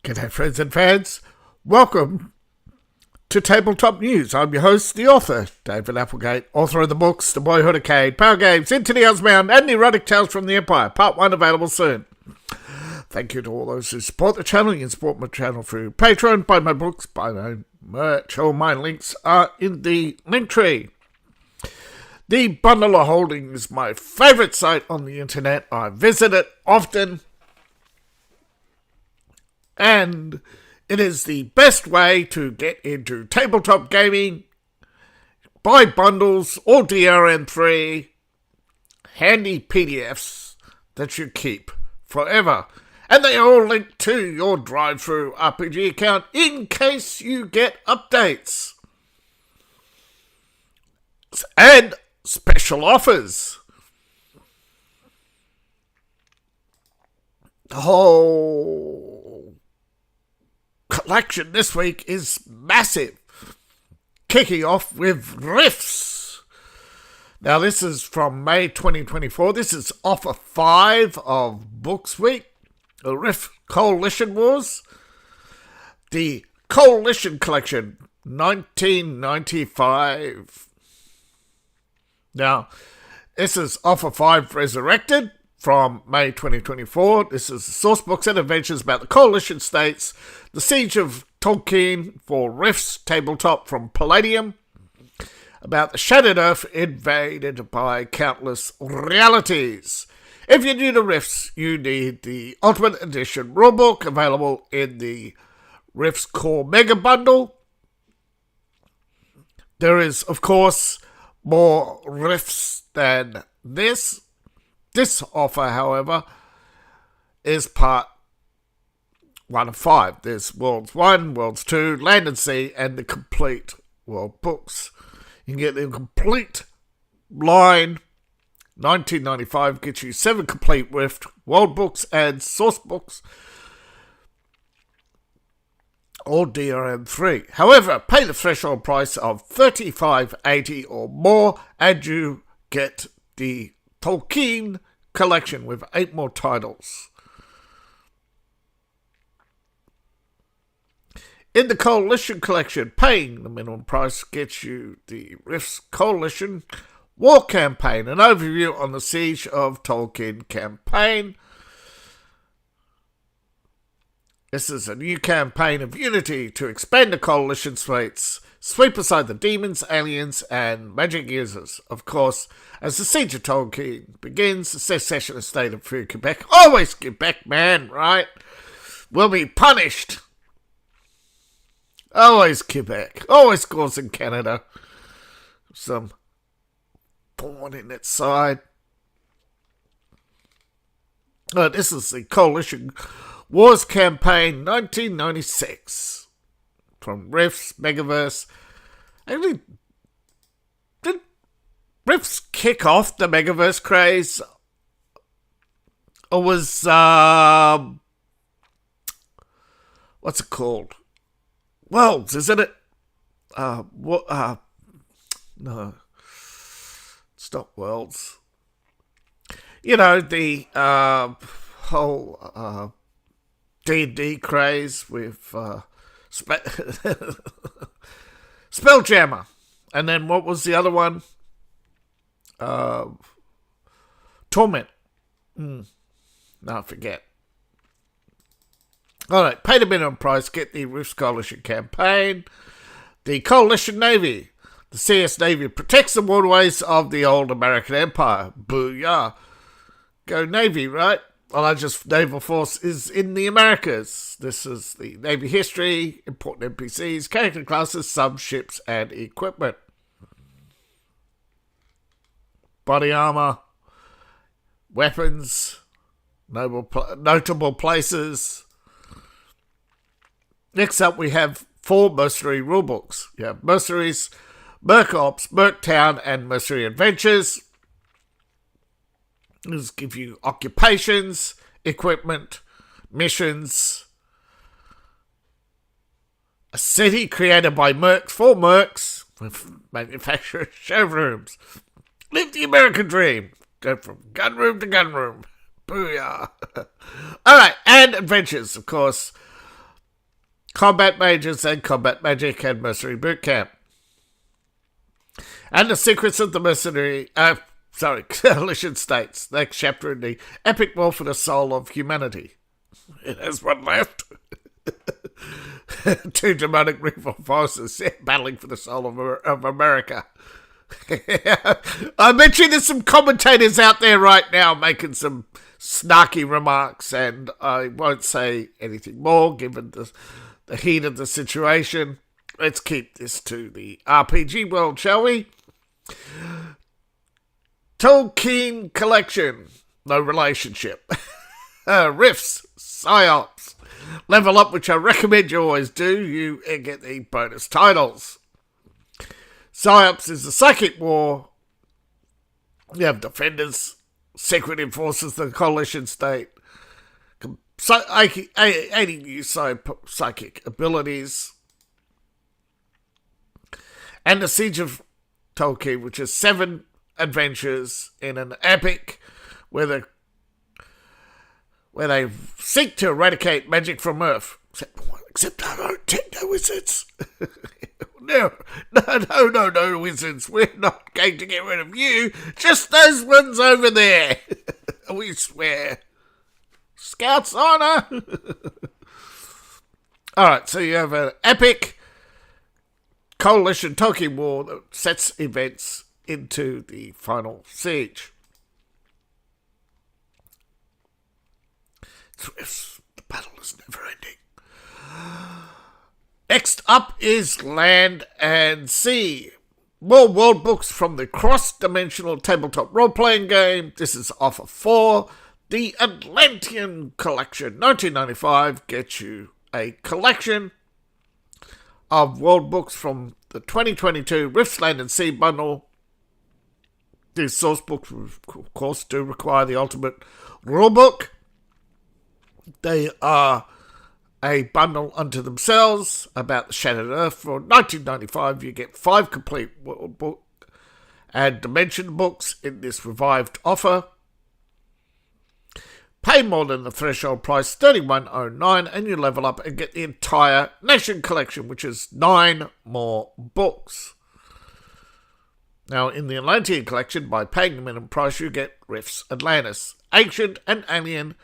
G'day friends and fans, welcome to Tabletop News. I'm your host, the author, David Applegate, author of the books The Boyhood Arcade, Power Games, Into the Ozmound, and Erotic Tales from the Empire, Part 1 available soon. Thank you to all those who support the channel. You can support my channel through Patreon, buy my books, buy my merch. All my links are in the link tree. The Bundle of Holding is my favourite site on the internet. I visit it often. And it is the best way to get into tabletop gaming, buy bundles or DRM3, handy PDFs that you keep forever. And they are all linked to your drive-thru RPG account in case you get updates. And special offers. The whole collection this week is massive, kicking off with Rifts. Now this is from May 2024. This is offer 5 of Books Week, the Rift Coalition Wars, the Coalition Collection 1995. Now this is offer 5 Resurrected from May 2024. This is the source books and adventures about the Coalition States, the Siege of Tolkien for Rifts tabletop from Palladium, about the Shattered Earth invaded by countless realities. If you're new to Rifts, you need the Ultimate Edition rulebook available in the Rifts Core Mega Bundle. There is, of course, more Rifts than this. This offer, however, is part 1 of 5. There's Worlds 1, Worlds 2, Land and Sea, and the complete world books. You can get the complete line. 1995 gets you 7 complete Rift world books and source books, or DRM3. However, pay the threshold price of $35.80 or more, and you get the Tolkien collection with 8 more titles. In the Coalition collection, paying the minimum price gets you the Rifts Coalition War Campaign, an overview on the Siege of Tolkien campaign. This is a new campaign of unity to expand the Coalition's fleets, sweep aside the demons, aliens, and magic users. Of course, as the Siege of Tolkien begins, the secessionist state of Free Quebec, always Quebec, man, right, will be punished. Always Quebec, always causing Canada some thorn in its side. This is the Coalition Wars Campaign 1996 from Rifts Megaverse. Actually, did Rifts kick off the Megaverse craze? Or was, what's it called? Worlds, isn't it? No. It's not Worlds. You know, the whole D&D craze with Spelljammer. And then what was the other one? Torment. No, I forget. Alright, pay the minimum price, get the Rifts Coalition campaign. The Coalition Navy. The CS Navy protects the waterways of the old American Empire. Booyah. Go Navy, right? Well, Naval Force is in the Americas. This is the Navy history, important NPCs, character classes, subships, and equipment. Body armor, weapons, notable places. Next up, we have 4 mercenary rulebooks. You have Mercenaries, Merc Ops, Merc Town, and Mercenary Adventures. These give you occupations, equipment, missions. A city created by mercs for mercs with manufacturer showrooms. Live the American dream. Go from gun room to gun room. Booyah. Alright, and adventures, of course. Combat Mages and Combat Magic and Mercenary Bootcamp. And the Secrets of the Coalition States. Next chapter in the Epic War for the Soul of Humanity. It has one left. 2 demonic rival forces battling for the soul of America. I bet you there's some commentators out there right now making some snarky remarks, and I won't say anything more given the heat of the situation. Let's keep this to the RPG world, shall we? Tolkien Collection. No relationship. Riffs. Psyops. Level up, which I recommend you always do. You get the bonus titles. Psyops is the psychic war. You have defenders, secret enforcers, the coalition state, aiding you psychic abilities. And the Siege of Tolkien, which is 7 adventures in an epic where they seek to eradicate magic from Earth. Except our own techno-wizards. No, wizards. We're not going to get rid of you. Just those ones over there. We swear. Scouts honor. Alright, so you have an epic coalition Tolkien war that sets events into the final siege. The battle is never ending. Next up is Land and Sea. More world books from the cross-dimensional tabletop role-playing game. This is offer 4. The Atlantean Collection. 1995 gets you a collection of world books from the 2022 Rifts, Land and Sea bundle. These source books, of course, do require the ultimate rulebook. They are a bundle unto themselves about the Shattered Earth. For $19.95, you get 5 complete world book and dimension books in this revived offer. Pay more than the threshold price, $31.09, and you level up and get the entire Nation collection, which is 9 more books. Now, in the Atlantean collection, by paying the minimum price, you get Rifts Atlantis, ancient and alien,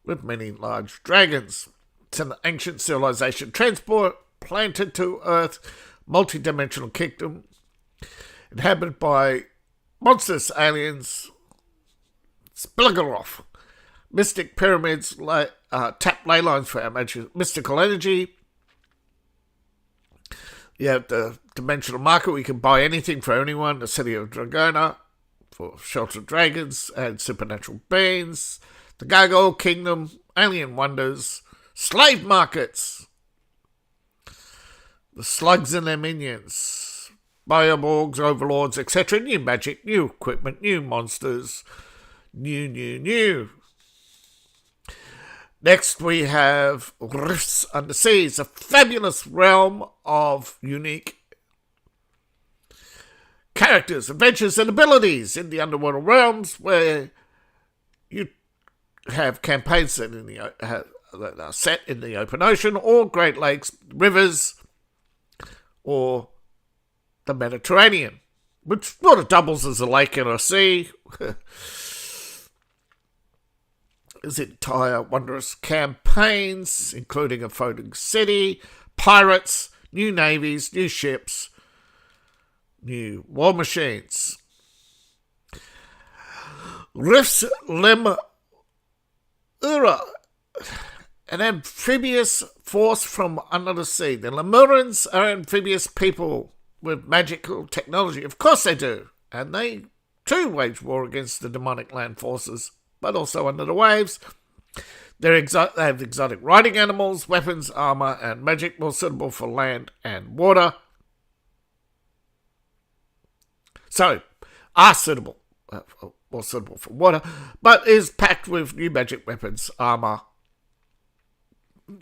with many large dragons. It's an ancient civilization transport planted to Earth, multi-dimensional kingdom, inhabited by monstrous aliens, Spluggeroth, mystic pyramids, tap ley lines for our mystical energy. You have the dimensional market where you can buy anything for anyone, the city of Dragona for sheltered dragons and supernatural beings, the Gargoyle Kingdom, alien wonders, slave markets, the slugs and their minions, bioborgs, overlords, etc. New magic, new equipment, new monsters, new. Next we have Rifts Underseas, a fabulous realm of unique characters, adventures and abilities in the underworld realms, where you have campaigns that are set in the open ocean or Great Lakes, rivers, or the Mediterranean, which sort of doubles as a lake and a sea. His entire wondrous campaigns, including a floating city, pirates, new navies, new ships, new war machines. Rifts Lemura, an amphibious force from under the sea. The Lemurians are amphibious people with magical technology. Of course they do. And they too wage war against the demonic land forces, but also under the waves. They have exotic riding animals, weapons, armor, and magic more suitable for land and water. So, are suitable, more suitable for water, but is packed with new magic weapons, armor,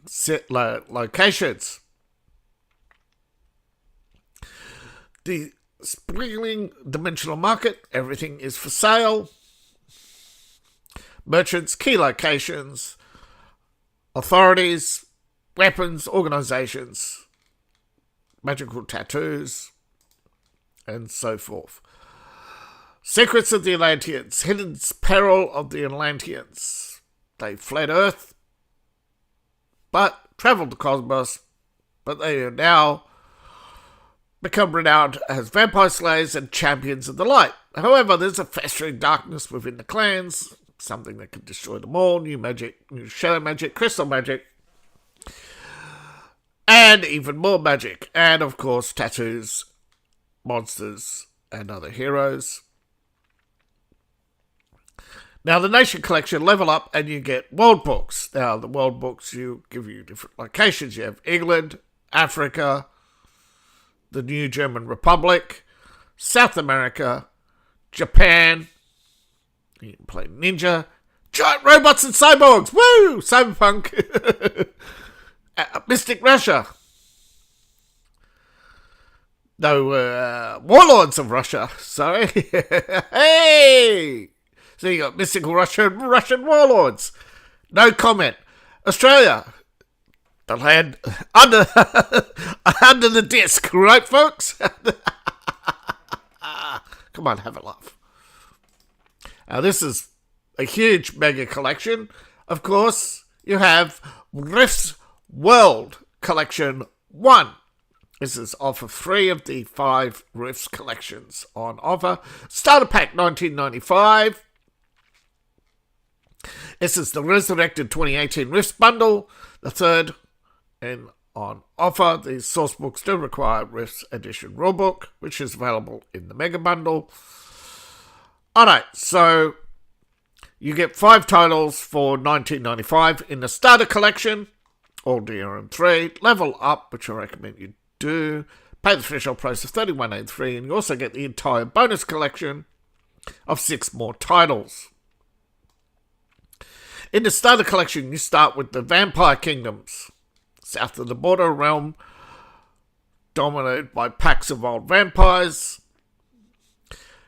set locations. The sprawling dimensional market, everything is for sale. Merchants, key locations, authorities, weapons, organisations, magical tattoos, and so forth. Secrets of the Atlanteans, hidden peril of the Atlanteans. They fled Earth, but travelled the cosmos, but they are now become renowned as vampire slayers and champions of the light. However, there's a festering darkness within the clans, something that can destroy them all, new magic, new shadow magic, crystal magic, and even more magic. And, of course, tattoos, monsters, and other heroes. Now, the Nation Collection, level up and you get world books. Now, the world books give you different locations. You have England, Africa, the new German Republic, South America, Japan. You can play ninja, giant robots and cyborgs. Woo! Cyberpunk. Mystic Russia. No, warlords of Russia. Sorry. Hey! So you got mystical Russian warlords. No comment. Australia. The land under under the disc, right, folks? Come on, have a laugh. Now, this is a huge mega collection. Of course, you have Rift's World Collection 1. This is offer 3 of the 5 Rifts collections on offer. Starter Pack 1995. This is the Resurrected 2018 Rifts Bundle, the 3rd. And on offer, the source books do require Rifts Edition Rulebook, which is available in the Mega Bundle. Alright, so you get 5 titles for $19.95 in the Starter Collection, all DRM3. Level up, which I recommend you do. Pay the threshold price of $31.83, and you also get the entire bonus collection of 6 more titles. In the Starter Collection, you start with the Vampire Kingdoms. South of the border, a realm dominated by packs of wild vampires.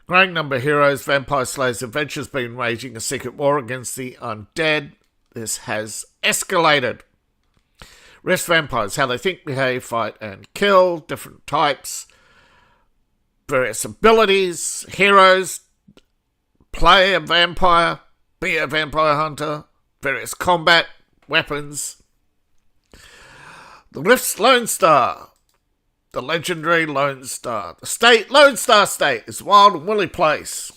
Growing number of heroes, vampire slayers, adventures been waging a secret war against the undead. This has escalated. Rift vampires, how they think, behave, fight, and kill. Different types. Various abilities. Heroes. Play a vampire. Be a vampire hunter. Various combat. Weapons. The Rift's Lone Star. The legendary Lone Star. The Lone Star State is a wild and woolly place.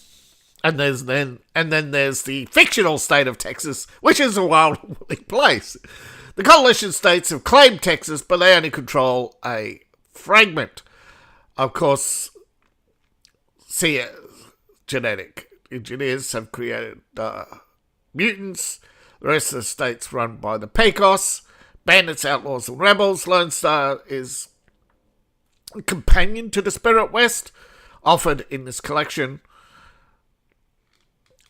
And then there's the fictional state of Texas, which is a wild and woolly place. The coalition states have claimed Texas, but they only control a fragment. Of course, genetic engineers have created mutants. The rest of the state's run by the Pecos. Bandits, outlaws, and rebels. Lone Star is a companion to the Spirit West, offered in this collection.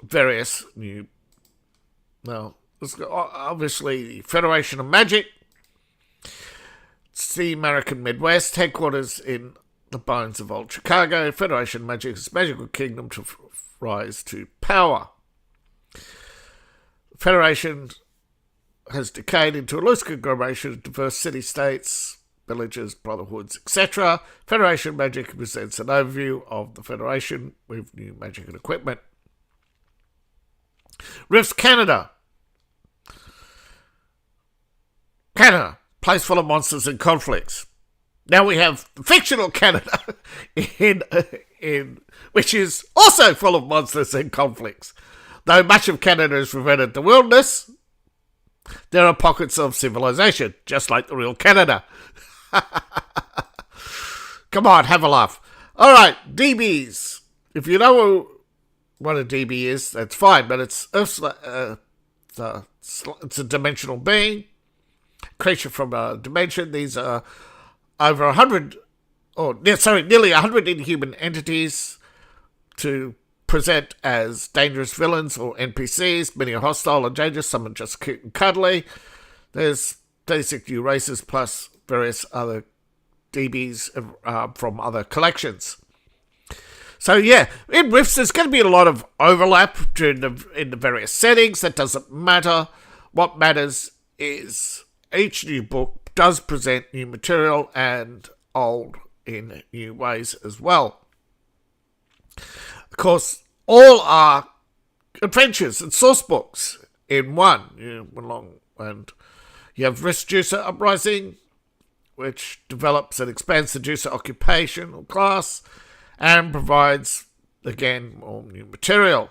Various new... Well, obviously, the Federation of Magic. It's the American Midwest, headquarters in the bones of old Chicago. Federation of Magic is a magical kingdom to rise to power. Federation has decayed into a loose conglomeration of diverse city-states, villages, brotherhoods, etc. Federation Magic presents an overview of the Federation with new magic and equipment. Rifts Canada. Canada, place full of monsters and conflicts. Now we have fictional Canada, in which is also full of monsters and conflicts. Though much of Canada is reverted to wilderness, there are pockets of civilization, just like the real Canada. Come on, have a laugh. All right, DBs. If you know what a DB is, that's fine, but it's a dimensional being, creature from a dimension. These are over 100, nearly 100 inhuman entities to present as dangerous villains or NPCs. Many are hostile and dangerous, some are just cute and cuddly. There's 36 new races plus various other DBs from other collections. So yeah, in Rifts there's going to be a lot of overlap in the various settings. That doesn't matter. What matters is each new book does present new material and old in new ways as well. Of course, all are adventures and source books in one. And you have Risk Juicer Uprising, which develops and expands the juicer occupation or class and provides, again, more new material.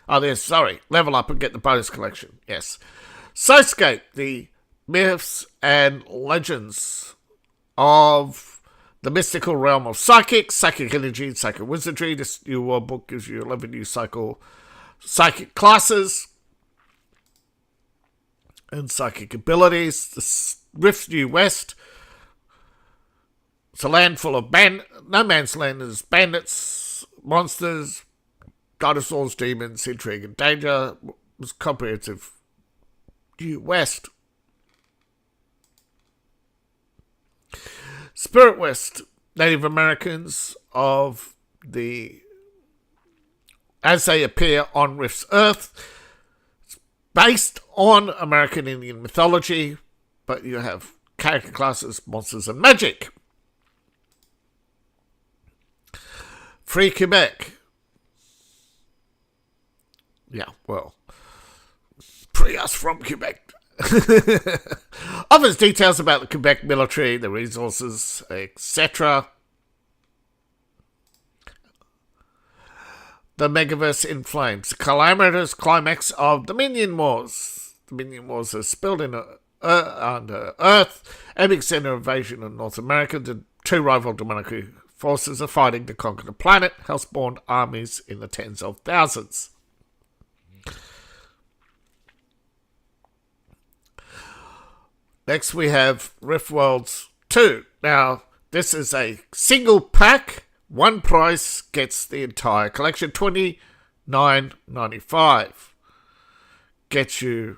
Level up and get the bonus collection. Yes. Sociscape, the myths and legends of the mystical realm of psychic energy, and psychic wizardry. This new world book gives you 11 new psychic classes and psychic abilities. The Rift's New West. It's a land full of no man's land. There's bandits, monsters, dinosaurs, demons, intrigue and danger. It was comprehensive New West. Spirit West, Native Americans as they appear on Rift's Earth. It's based on American Indian mythology, but you have character classes, monsters, and magic. Free Quebec. Yeah, well, free us from Quebec. Offers details about the Quebec military, the resources, etc. The Megaverse in Flames. The calamitous climax of the Minion Wars. The Minion Wars are spilled under Earth. Epic center invasion of North America. The two rival demonic forces are fighting to conquer the planet. Hellspawn armies in the tens of thousands. Next we have Rift Worlds 2. Now, this is a single pack. One price gets the entire collection. $29.95. Gets you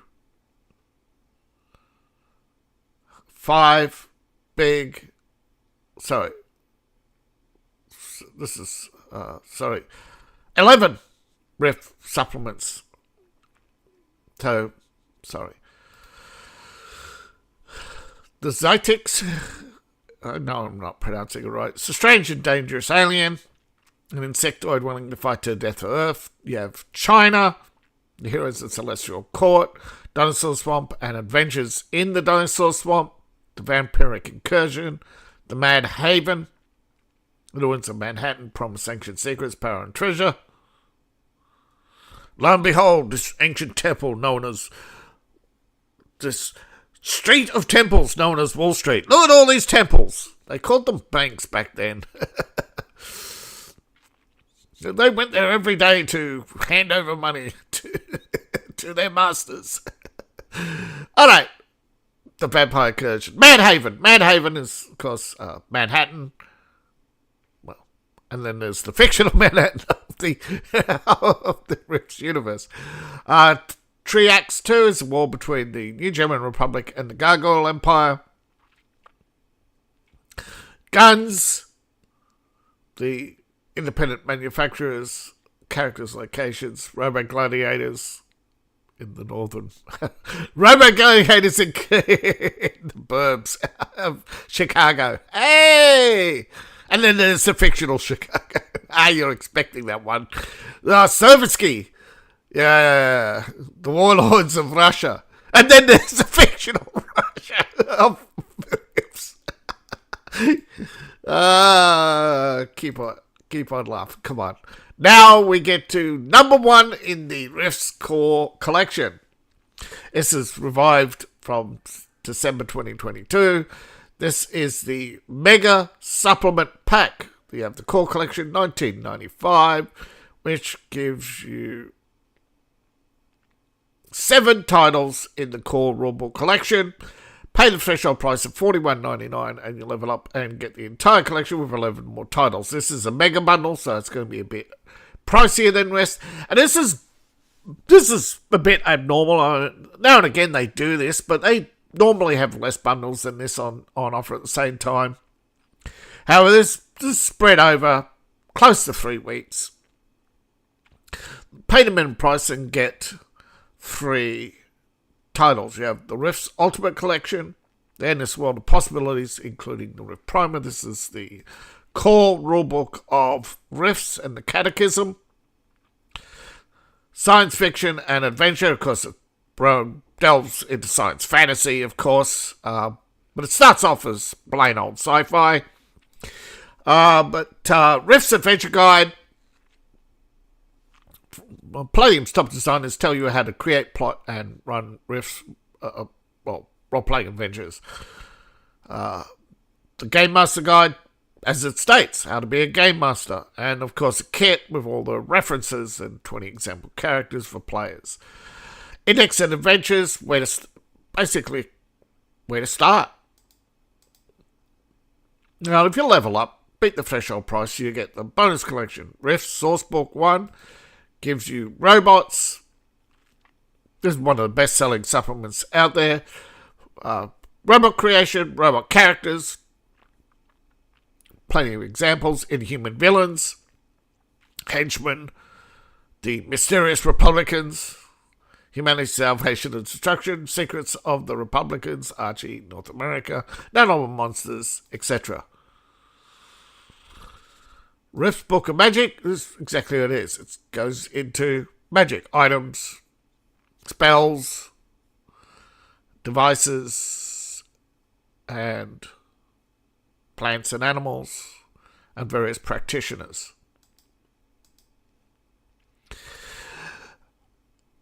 11 Rift supplements. The Zytics, no, I'm not pronouncing it right. It's a strange and dangerous alien, an insectoid willing to fight to the death of Earth. You have China, the heroes of the Celestial Court, Dinosaur Swamp, and Adventures in the Dinosaur Swamp, the Vampiric Incursion, the Mad Haven, the Ruins of Manhattan, Promise Ancient Secrets, Power and Treasure. Lo and behold, this ancient temple known as this street of temples known as Wall Street. Look at all these temples. They called them banks back then. They went there every day to hand over money to their masters. All right. The Vampire Incursion. Mad Haven. Mad Haven is, of course, Manhattan. Well, and then there's the fictional Manhattan of the Rift universe. Triax 2 is a war between the New German Republic and the Gargoyle Empire. Guns, the independent manufacturers, characters, locations, Robo Gladiators in the northern... Robo Gladiators in the burbs of Chicago. Hey! And then there's the fictional Chicago. You're expecting that one. Sovietsky. Yeah, the warlords of Russia. And then there's the fictional Russia of keep on laughing. Come on. Now we get to number 1 in the Rift's Core collection. This is revived from December 2022. This is the Mega Supplement Pack. You have the Core collection, $19.95, which gives you 7 titles in the Core Rulebook collection. Pay the threshold price of $41.99 and you level up and get the entire collection with 11 more titles. This is a mega bundle, so it's going to be a bit pricier than rest. And this is a bit abnormal. Now and again they do this, but they normally have less bundles than this on offer at the same time. However, this is spread over close to 3 weeks. Pay the minimum price and get 3 titles. You have the Rift's Ultimate Collection, the Endless World of Possibilities, including the Rift Primer. This is the core rulebook of Rifts and the Catechism. Science fiction and adventure, of course, it delves into science fantasy, of course, but it starts off as plain old sci-fi. But Rift's Adventure Guide, Palladium's top designers tell you how to create, plot, and run Rift's, role-playing adventures. The Game Master Guide, as it states, how to be a Game Master. And, of course, a kit with all the references and 20 example characters for players. Index and Adventures, where to start. Now, if you level up, beat the threshold price, you get the bonus collection. Rift Sourcebook 1 gives you robots. This is one of the best-selling supplements out there. Robot creation, robot characters, plenty of examples, inhuman villains, henchmen, the mysterious Republicans, Humanity's Salvation and Destruction, Secrets of the Republicans, Archie, North America, No Normal Monsters, etc. Rift's Book of Magic is exactly what it is. It goes into magic, items, spells, devices, and plants and animals, and various practitioners.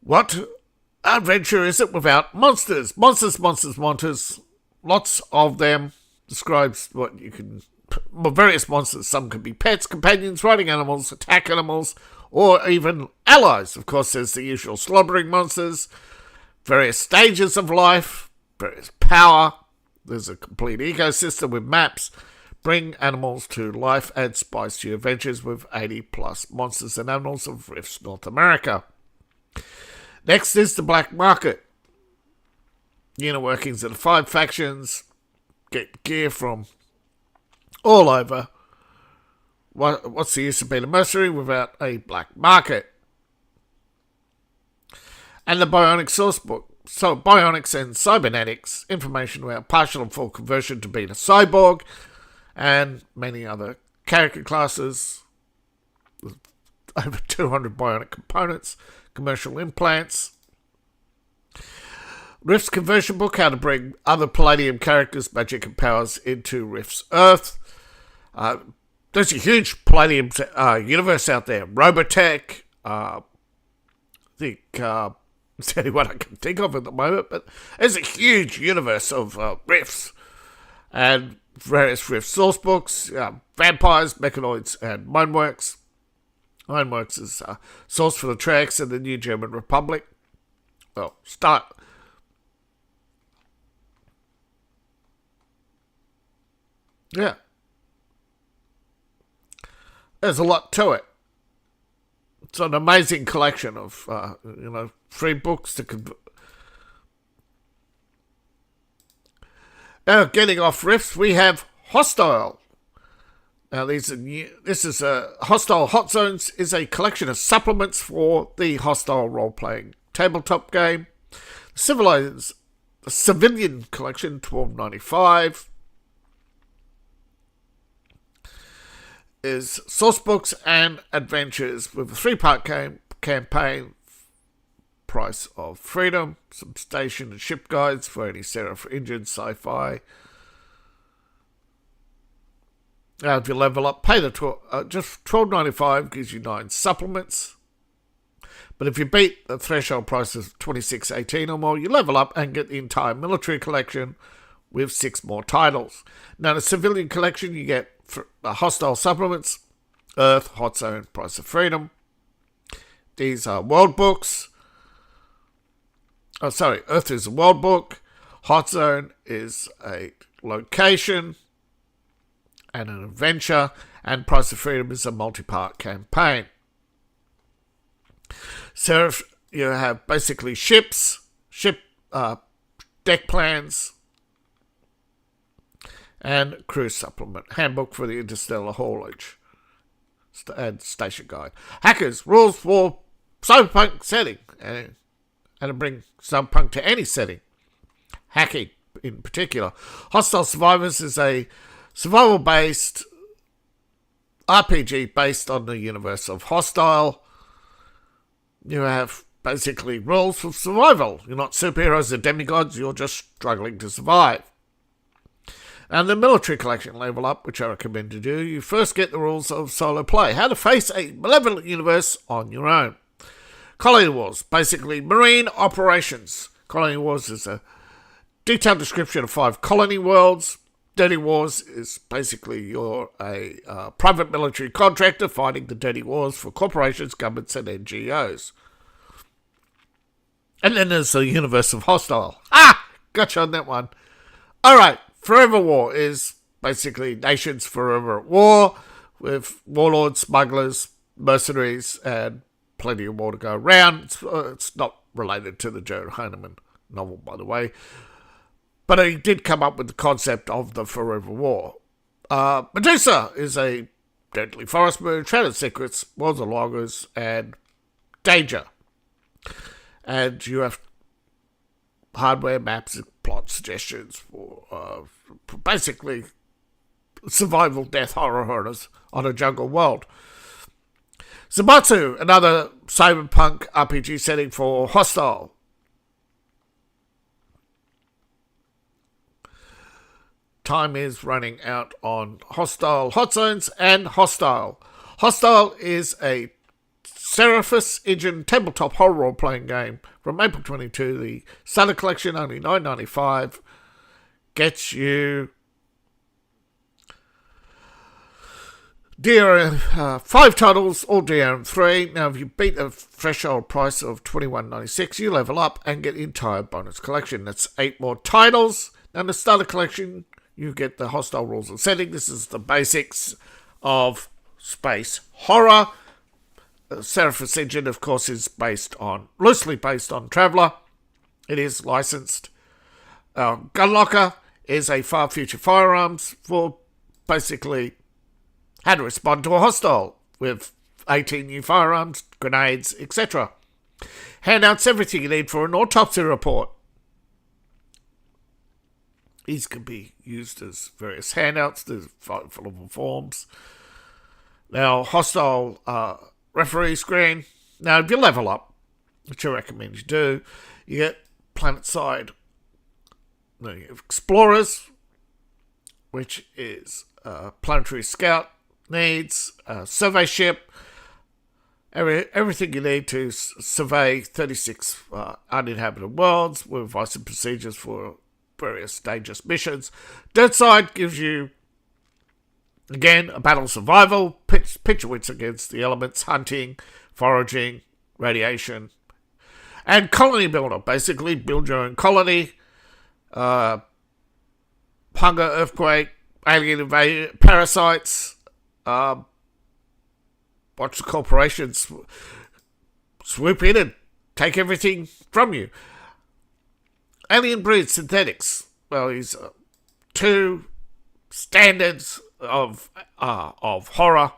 What adventure is it without monsters? Monsters. Lots of them. Describes what you can... various monsters. Some can be pets, companions, riding animals, attack animals, or even allies. Of course, there's the usual slobbering monsters, various stages of life, various power. There's a complete ecosystem with maps. Bring animals to life, add spice to your adventures with 80 plus monsters and animals of Rifts North America. Next is the Black Market. Inner workings of the 5 factions. Get gear from all over. What's the use of being a mercenary without a black market? And the Bionic Sourcebook. So, bionics and cybernetics. Information about partial and full conversion to being a cyborg. And many other character classes. Over 200 bionic components. Commercial implants. Rift's Conversion Book. How to bring other Palladium characters, magic and powers into Rift's Earth. There's a huge Palladium universe out there. Robotech. I think... it's the only one I can think of at the moment, but there's a huge universe of Rifts and various Rift source books, vampires, mechanoids, and Mineworks. Mineworks is source for the tracks and the New German Republic. Well, start. Yeah. There's a lot to it. It's an amazing collection of, free books to Now, getting off Rifts, we have Hostile. Now, this is a Hostile Hot Zones is a collection of supplements for the Hostile role-playing tabletop game. The Civilian Collection, $12.95. Is sourcebooks and adventures with a 3-part campaign, price of freedom, some station and ship guides for any Seraph Injured sci-fi. Now, if you level up, pay the just $12.95 gives you 9 supplements. But if you beat the threshold price of $26.18 or more, you level up and get the entire military collection with 6 more titles. Now, the Civilian Collection, you get the Hostile supplements, Earth, Hot Zone, Price of Freedom. These are world books. Earth is a world book. Hot Zone is a location and an adventure. And Price of Freedom is a multi-part campaign. Seraph, you have basically ship deck plans, and Cruise Supplement, Handbook for the Interstellar Haulage, and Station Guide. Hackers, Rules for Cyberpunk Setting, and and to bring steampunk to any setting, hacking in particular. Hostile Survivors is a survival-based RPG based on the universe of Hostile. You have basically rules for survival. You're not superheroes or demigods, you're just struggling to survive. And the military collection level up, which I recommend you do, you first get the rules of solo play, how to face a malevolent universe on your own. Colony Wars, basically marine operations. Colony Wars is a detailed description of 5 colony worlds. Dirty Wars is basically you're a private military contractor fighting the dirty wars for corporations, governments and NGOs. And then there's the universe of Hostile. Gotcha on that one. Alright. Forever War is basically nations forever at war with warlords, smugglers, mercenaries, and plenty of more to go around. It's not related to the Joe Heinemann novel, by the way. But he did come up with the concept of the Forever War. Medusa is a deadly forest moon, Shrouded Secrets, Worlds of Loggers, and Danger. And you have hardware, maps, and plot suggestions for basically survival, death, horrors on a jungle world. Zamasu, another cyberpunk RPG setting for Hostile. Time is running out on Hostile Hot Zones and Hostile. Hostile is a Seraphis Engine tabletop horror role-playing game from April 22. The starter collection, only $9.95, gets you DRM 5 titles, all DRM 3. Now, if you beat the threshold price of $21.96, you level up and get the entire bonus collection. That's 8 more titles. Now, the starter collection, you get the Hostile rules and setting. This is the basics of space horror. Seraphis Engine, of course, is loosely based on Traveller. It is licensed. Gunlocker is a far future firearms for basically how to respond to a hostile with 18 new firearms, grenades, etc. Handouts, everything you need for an autopsy report. These can be used as various handouts. There's fillable forms. Now, Hostile referee screen. Now, if you level up, which I recommend you do, you get planet side. Now you have Explorers, which is planetary scout needs, survey ship, everything you need to survey 36 uninhabited worlds with advice and procedures for various dangerous missions. Dirt side gives you, again, a battle survival, pitch your wits against the elements, hunting, foraging, radiation, and colony builder. Basically, build your own colony. Hunger, earthquake, alien invasion, parasites. Watch the corporations swoop in and take everything from you. Alien breed synthetics. Well, these are 2 standards of horror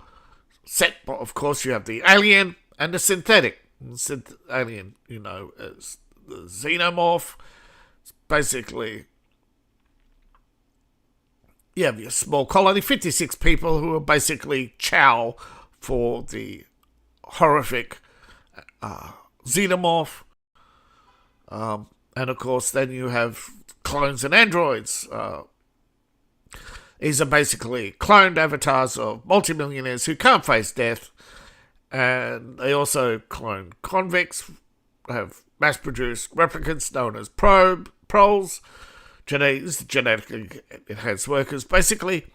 set. Of course, you have the alien and the synthetic. Alien, as the xenomorph. It's basically, you have your small colony, 56 people who are basically chow for the horrific xenomorph. And of course, then you have clones and androids. These are basically cloned avatars of multimillionaires who can't face death. And they also clone convicts, have mass-produced replicants known as proles, genetically enhanced workers. Basically,